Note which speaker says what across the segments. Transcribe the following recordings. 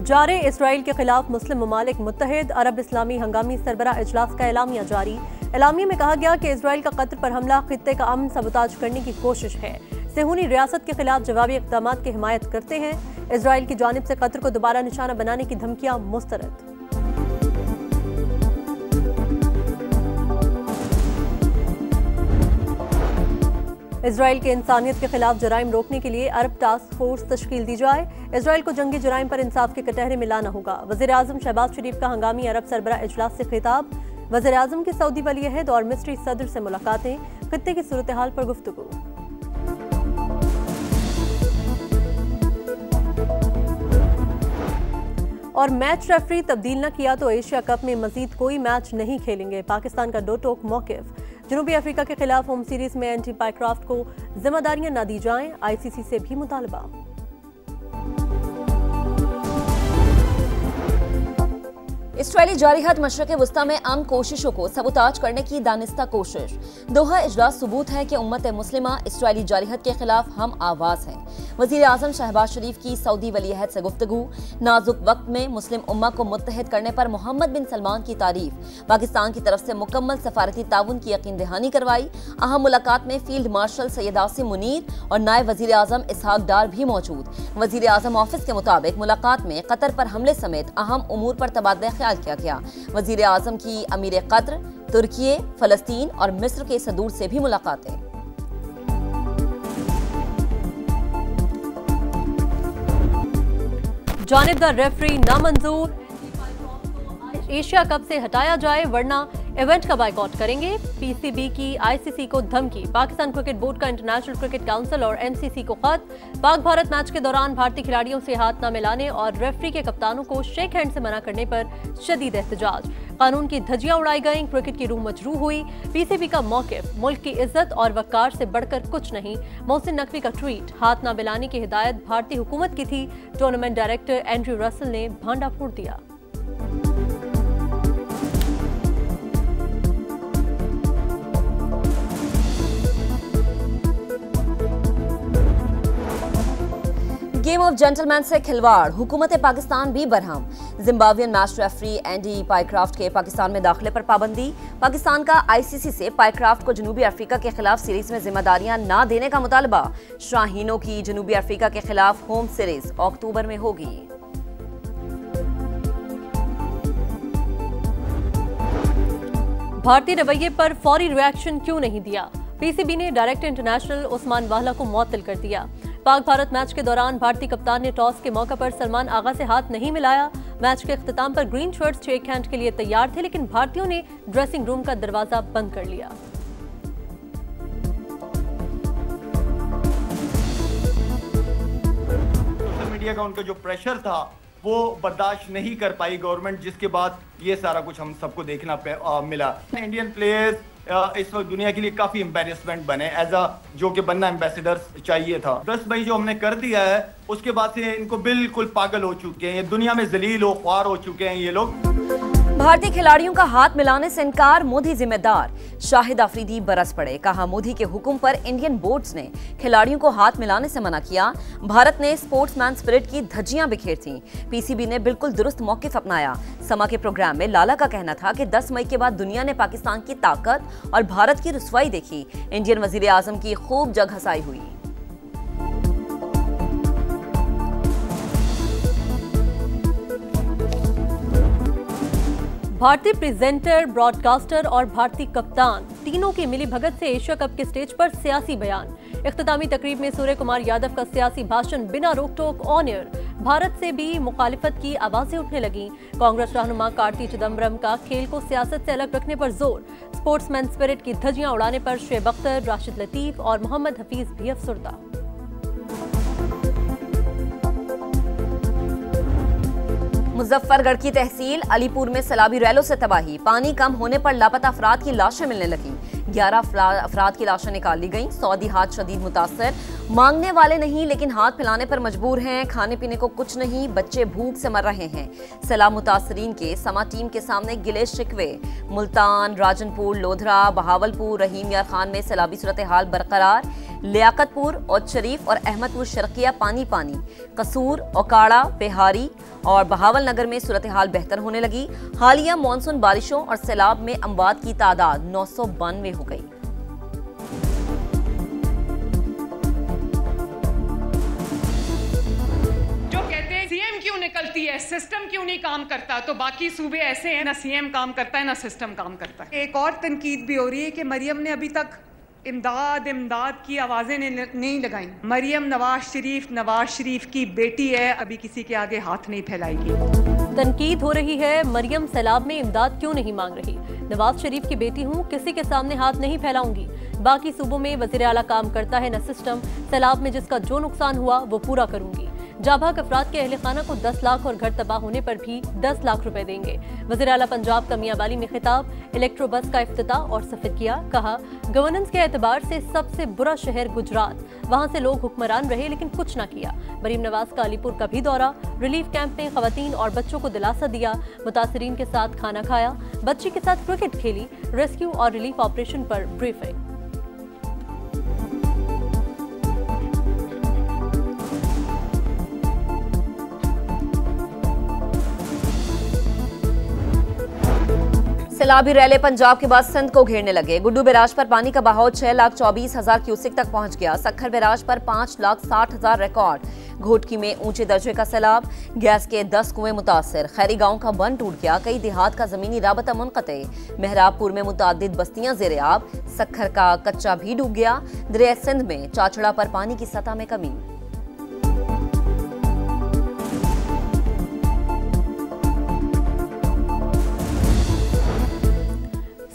Speaker 1: जारे इसराइल के खिलाफ मुस्लिम ममालिक मुत्तहिद अरब इस्लामी हंगामी सरबराह इजलास का एलामिया जारी। एलामिया में कहा गया कि इसराइल का कतर पर हमला खित्ते का अमन सबूताज करने की कोशिश है। सेहूनी रियासत के खिलाफ जवाबी इक़दाम की हिमायत करते हैं। इसराइल की जानिब से कतर को दोबारा निशाना बनाने की धमकियां मुस्तरद। इसराइल के इंसानियत के खिलाफ जराइम रोकने के लिए अरब टास्क फोर्स तश्कील दी जाए। इसराइल को जंगी जराइम पर इंसाफ के कटहरे में लाना होगा। वज़ीर आज़म शहबाज शरीफ का हंगामी अरब सरबराह इजलास से खिताब। वज़ीर आज़म की सऊदी वली अहद और मिस्री सदर से मुलाकातें, खित्ते की सूरत हाल पर गुफ्तगू। और मैच रेफरी तब्दील न किया तो एशिया कप में मजीद कोई मैच नहीं खेलेंगे। पाकिस्तान का दो टोक मौक़िफ़। जनूबी अफ्रीका के खिलाफ होम सीरीज में एंटी पाइक्राफ्ट को जिम्मेदारियां न दी जाएं, आईसीसी से भी मुतालबा।
Speaker 2: इसराइली जारहात मशरक़ वस्ता में अमन कोशिशों को सबूताज करने की दानिस्ता कोशिश। दोहा इजलास सबूत है कि उम्मत मुस्लिमा इसराइली जारहात के खिलाफ हम आवाज हैं। वज़ीर आज़म शहबाज शरीफ की सऊदी वली अहद से गुफ्तगू। नाजुक वक्त में मुस्लिम उम्मा को मुत्तहिद करने पर मोहम्मद बिन सलमान की तारीफ। पाकिस्तान की तरफ से मुकम्मल सफारती ताउन की यकीन दहानी करवाई। अहम मुलाकात में फील्ड मार्शल सैयद आसिम मुनीर और नायब वज़ीर आज़म इसहाक डार भी मौजूद। वज़ीर आज़म ऑफिस के मुताबिक मुलाकात में कतर पर हमले समेत अहम उमूर पर तबादला ख्याल किया गया। वज़ीर आज़म की अमीर कतर, तुर्की, फलस्तीन और मिस्र के सदूर से भी मुलाकातें।
Speaker 1: जानिबदार रेफरी नामंजूर। एशिया कप से हटाया जाए वरना इवेंट का बाइकआउट करेंगे। पीसीबी की आईसीसी को धमकी। पाकिस्तान क्रिकेट बोर्ड का इंटरनेशनल क्रिकेट काउंसिल और एमसीसी को खत। पाक भारत मैच के दौरान भारतीय खिलाड़ियों से हाथ न मिलाने और रेफरी के कप्तानों को शेक हैंड से मना करने पर शदीद एहतजाज। कानून की धज्जियां उड़ाई गईं, क्रिकेट की रूह मजरूह हुई। पीसीबी का मौक़िफ़, मुल्क की इज्जत और वक़ार से बढ़कर कुछ नहीं। मोहसिन नकवी का ट्वीट, हाथ न मिलाने की हिदायत भारतीय हुकूमत की थी। टूर्नामेंट डायरेक्टर एंड्रयू रसल ने भांडा फोड़ दिया।
Speaker 2: गेम ऑफ जेंटलमैन से खिलवाड़, हुकूमत पाकिस्तान भी Barham. Zimbabwean match referee Andy Pycroft के पाकिस्तान में दाखिले पर पाबंदी। पाकिस्तान का आईसीसी से पाइक्राफ्ट को जनूबी अफ्रीका के खिलाफ सीरीज में जिम्मेदारियां न देने का मुतालबा। शाहीनों की जनूबी अफ्रीका के खिलाफ होम सीरीज अक्टूबर में होगी।
Speaker 1: भारतीय रवैये पर फौरी रिएक्शन क्यों नहीं दिया? पीसीबी ने डायरेक्टर इंटरनेशनल उस्मान वाहला को मुअत्तल कर दिया। पाक भारत मैच के दौरान भारतीय कप्तान ने टॉस के मौके पर सलमान आगा से हाथ नहीं मिलाया। मैच के इख्तिताम पर ग्रीन शर्ट्स शेक हैंड के लिए तैयार थे, लेकिन भारतीयों ने ड्रेसिंग रूम का दरवाजा बंद कर लिया।
Speaker 3: सोशल मीडिया का उनका जो प्रेशर था वो बर्दाश्त नहीं कर पाई गवर्नमेंट, जिसके बाद ये सारा कुछ हम सबको देखना मिला। इंडियन प्लेयर्स इस वक्त दुनिया के लिए काफी एम्बेरसमेंट बने, जो कि बनना एम्बेसडर चाहिए था। 10 मई जो हमने कर दिया है उसके बाद से इनको बिल्कुल पागल हो चुके हैं, ये दुनिया में जलील हो ख्वार हो चुके हैं ये लोग।
Speaker 2: भारतीय खिलाड़ियों का हाथ मिलाने से इनकार, मोदी जिम्मेदार। शाहिद अफरीदी बरस पड़े, कहा मोदी के हुक्म पर इंडियन बोर्ड्स ने खिलाड़ियों को हाथ मिलाने से मना किया। भारत ने स्पोर्ट्समैन स्पिरिट की धज्जियां बिखेर थीं। पीसीबी ने बिल्कुल दुरुस्त मौक़िफ़ अपनाया। समा के प्रोग्राम में लाला का कहना था कि 10 मई के बाद दुनिया ने पाकिस्तान की ताकत और भारत की रुसवाई देखी। इंडियन वज़ीर आज़म की खूब जग हंसाई हुई।
Speaker 1: भारतीय प्रेजेंटर, ब्रॉडकास्टर और भारतीय कप्तान तीनों की मिली भगत से एशिया कप के स्टेज पर सियासी बयान। इख्तितामी तकरीब में सूर्य कुमार यादव का सियासी भाषण बिना रोक टोक ऑन एयर। भारत से भी मुखालिफत की आवाजें उठने लगीं। कांग्रेस रहनुमा कार्ति चिदम्बरम का खेल को सियासत से अलग रखने पर जोर। स्पोर्ट्समैन स्पिरिट की धज्जियां उड़ाने पर शुएब अख्तर, राशिद लतीफ और मोहम्मद हफीज भी अफसरदा।
Speaker 2: मुजफ्फरगढ़ की तहसील अलीपुर में सैलाबी रैलों से तबाही। पानी कम होने पर लापता अफराद की लाशें मिलने लगी। 11 अफराद की लाशें निकाल ली गईं। सऊदी हाथ शदीद मुतासर, मांगने वाले नहीं लेकिन हाथ फैलाने पर मजबूर हैं। खाने पीने को कुछ नहीं, बच्चे भूख से मर रहे हैं। सैलाब मुतासरीन के समा टीम के सामने गिले शिकवे। मुल्तान, राजनपुर, लोधरा, बहावलपुर, रहीम यार खान में सैलाबी सूरत हाल बरकरार। लियाकतपुर और शरीफ और अहमदपुर शर्किया पानी पानी, कसूर, ओकाड़ा, बिहारी और बहावलनगर में सूरत हाल बेहतर होने लगी। हालिया मानसून बारिशों और सैलाब में अमवात की तादाद 992 हो गई।
Speaker 4: सीएम क्यों निकलती है, सिस्टम क्यों नहीं काम करता, तो बाकी सूबे ऐसे हैं ना सीएम काम करता है ना सिस्टम काम करता है। एक और तनकीद भी हो रही है कि मरियम ने अभी तक इमदाद इमदाद की आवाजें नहीं लगाई। मरियम नवाज शरीफ की बेटी है, अभी किसी के आगे हाथ नहीं फैलाएगी।
Speaker 1: तनकीद हो रही है, मरियम सैलाब में इमदाद क्यों नहीं मांग रही। नवाज शरीफ की बेटी हूँ, किसी के सामने हाथ नहीं फैलाऊंगी। बाकी सूबों में वजीर आला काम करता है न सिस्टम। सैलाब में जिसका जो नुकसान हुआ वो पूरा करूंगी। जाबाक अफराद के अहले खाना को 10 लाख और घर तबाह होने पर भी 10 लाख रुपए देंगे। वज़ीर आला पंजाब का मियांवाली में खिताब, इलेक्ट्रो बस का इफ्तिताह और सफर किया। कहा, गवर्नेंस के एतबार से सबसे बुरा शहर गुजरात, वहां से लोग हुक्मरान रहे लेकिन कुछ न किया। मरीम नवाज का अलीपुर का भी दौरा, रिलीफ कैंप में खवातीन और बच्चों को दिलासा दिया। मुतासरीन के साथ खाना खाया, बच्ची के साथ क्रिकेट खेली। रेस्क्यू और रिलीफ ऑपरेशन पर ब्रीफिंग।
Speaker 2: सैलाबी रैले पंजाब के बाद सिंध को घेरने लगे। गुड्डू बैराज पर पानी का बहाव 6,24,000 क्यूसेक तक पहुंच गया। सक्खर बैराज पर 5,60,000 रिकॉर्ड। घोटकी में ऊंचे दर्जे का सैलाब, गैस के 10 कुएं मुतासर। खैरी गांव का बंद टूट गया, कई देहात का जमीनी राबता मुनक़ते। मेहराबपुर में मुतादिद बस्तियां ज़ेरे आब। सक्खर का कच्चा भी डूब गया। दरिया सिंध में चाचड़ा पर पानी की सतह में कमी।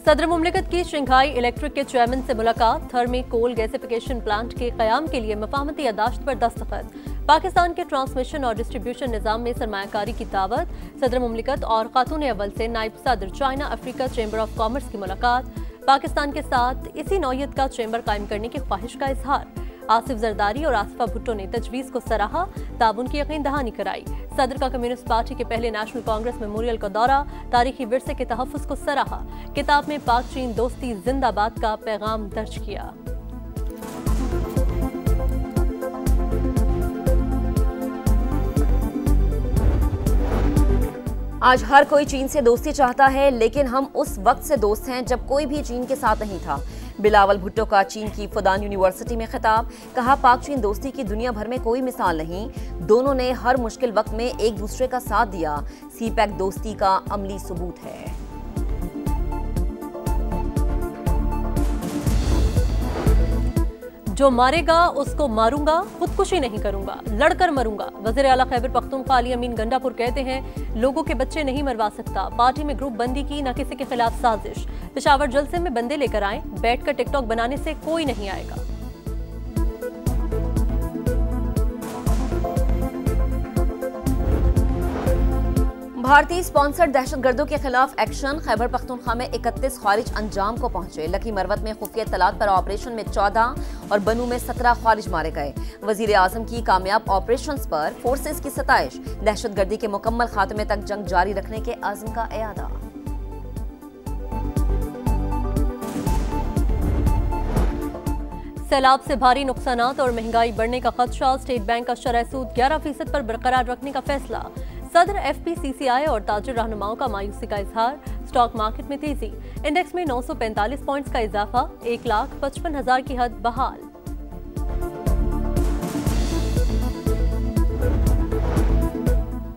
Speaker 1: सदर मुमलिकत की शंघाई इलेक्ट्रिक के चेयरमैन से मुलाकात। थर्मी कोल गैसिफिकेशन प्लांट के क़याम के लिए मफाहमती यादाश्त पर दस्तखत। पाकिस्तान के ट्रांसमिशन और डिस्ट्रीब्यूशन निज़ाम में सरमायाकारी की दावत। सदर मुमलिकत और खातून अव्वल से नायब सदर China Africa chamber of commerce की मुलाकात। पाकिस्तान के साथ इसी नौयत का चैम्बर कायम करने की ख्वाहिश का इजहार। आसिफ जरदारी और आसिफा भुट्टो ने तजवीज़ को सराहा, ताबुन की यकीन दहानी कराई। सदर का कम्युनिस्ट पार्टी के पहले नेशनल कांग्रेस मेमोरियल का दौरा, तारीखी विरसे के तहफ़्फ़ुज़ को सराहा। किताब में पाक चीन दोस्ती जिंदाबाद का पैगाम दर्ज किया।
Speaker 2: आज हर कोई चीन से दोस्ती चाहता है, लेकिन हम उस वक्त से दोस्त हैं जब कोई भी चीन के साथ नहीं था। बिलावल भुट्टो का चीन की फुदान यूनिवर्सिटी में खिताब। कहा, पाक चीन दोस्ती की दुनिया भर में कोई मिसाल नहीं। दोनों ने हर मुश्किल वक्त में एक दूसरे का साथ दिया। सीपैक दोस्ती का अमली सबूत है।
Speaker 1: जो मारेगा उसको मारूंगा, खुदकुशी नहीं करूंगा, लड़कर मरूंगा। वज़ीर आला खैबर पख्तूनख्वा अली अमीन गंडापुर कहते हैं, लोगों के बच्चे नहीं मरवा सकता। पार्टी में ग्रुप बंदी की न किसी के खिलाफ साजिश। पेशावर जलसे में बंदे लेकर आए, बैठकर टिकटॉक बनाने से कोई नहीं आएगा।
Speaker 2: भारतीय स्पॉन्सर्ड दहशतगर्दों के खिलाफ एक्शन। खैबर पख्तूनख्वा में 31 ख्वारिज अंजाम को पहुंचे। लकी मरवत में खुफिया इत्तलात पर ऑपरेशन में 14 और बनू में 17 ख्वारिज मारे गए। वजीर आजम की कामयाब ऑपरेशंस पर फोर्सेस की सताइश। दहशतगर्दी के मुकम्मल खात्मे तक जंग जारी रखने के आज़म का एआदा।
Speaker 1: सैलाब से भारी नुकसानात और महंगाई बढ़ने का खदशा। स्टेट बैंक का शरह सूद 11% पर बरकरार रखने का फैसला। सदर FPCCI और ताजिर रहनुमाओं का मायूसी का इजहार। स्टॉक मार्केट में तेजी, इंडेक्स में 945 पॉइंट्स का इजाफा। 1,55,000 की हद बहाल।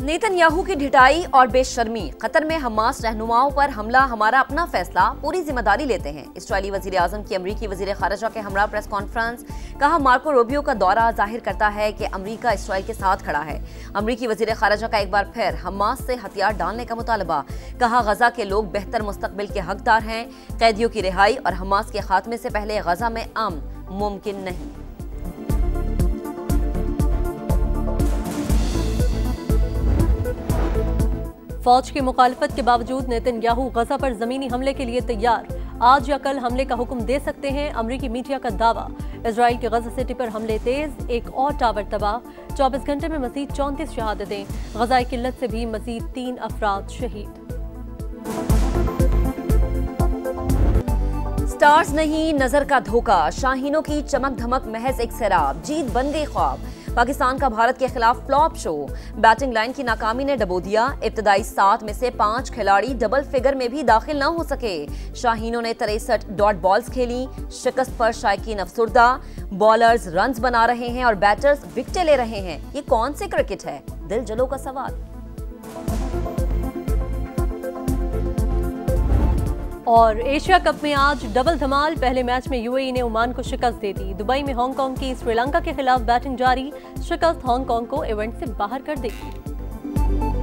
Speaker 2: नेतन्याहू की ढिठाई और बेशर्मी। कतर में हमास रहनुमाओं पर हमला हमारा अपना फैसला, पूरी जिम्मेदारी लेते हैं। इस्राएली वजीर आजम की अमरीकी वजीर खारजा के हमरा प्रेस कॉन्फ्रेंस। कहा, मार्को रूबियो का दौरा जाहिर करता है कि अमरीका इसराइल के साथ खड़ा है। अमरीकी वजीर खारजा का एक बार फिर हमास से हथियार डालने का मुतालबा। कहा, गजा के लोग बेहतर मुस्तकबिल के हकदार हैं। कैदियों की रिहाई और हमास के खात्मे से पहले गजा में अमन मुमकिन नहीं।
Speaker 1: फौज की मुखालफत के बावजूद नेतन्याहू गजा पर जमीनी हमले के लिए तैयार। आज या कल हमले का हुक्म दे सकते हैं, अमरीकी मीडिया का दावा। इजराइल के गजा सिटी पर हमले तेज, एक और टावर तबाह। 24 घंटे में मजीद 34 शहादतें। गजाई किल्लत से भी मजीद 3 अफराद शहीद।
Speaker 2: स्टार्स नहीं नजर का धोखा, शाहीनों की चमक धमक महज एक सैराब, जीत बन गई ख्वाब। पाकिस्तान का भारत के खिलाफ फ्लॉप शो, बैटिंग लाइन की नाकामी ने डबो दिया। इब्तदाई 7 में से 5 खिलाड़ी डबल फिगर में भी दाखिल न हो सके। शाहीनों ने 63 डॉट बॉल्स खेली। शिकस्त पर शायकीन अफसुर्दा, बॉलर्स रन्स बना रहे हैं और बैटर्स विकेटें ले रहे हैं। ये कौन से क्रिकेट है? दिल जलो का सवाल।
Speaker 1: और एशिया कप में आज डबल धमाल, पहले मैच में यूएई ने ओमान को शिकस्त दे दी। दुबई में हांगकांग की श्रीलंका के खिलाफ बैटिंग जारी, शिकस्त हांगकांग को इवेंट से बाहर कर देगी।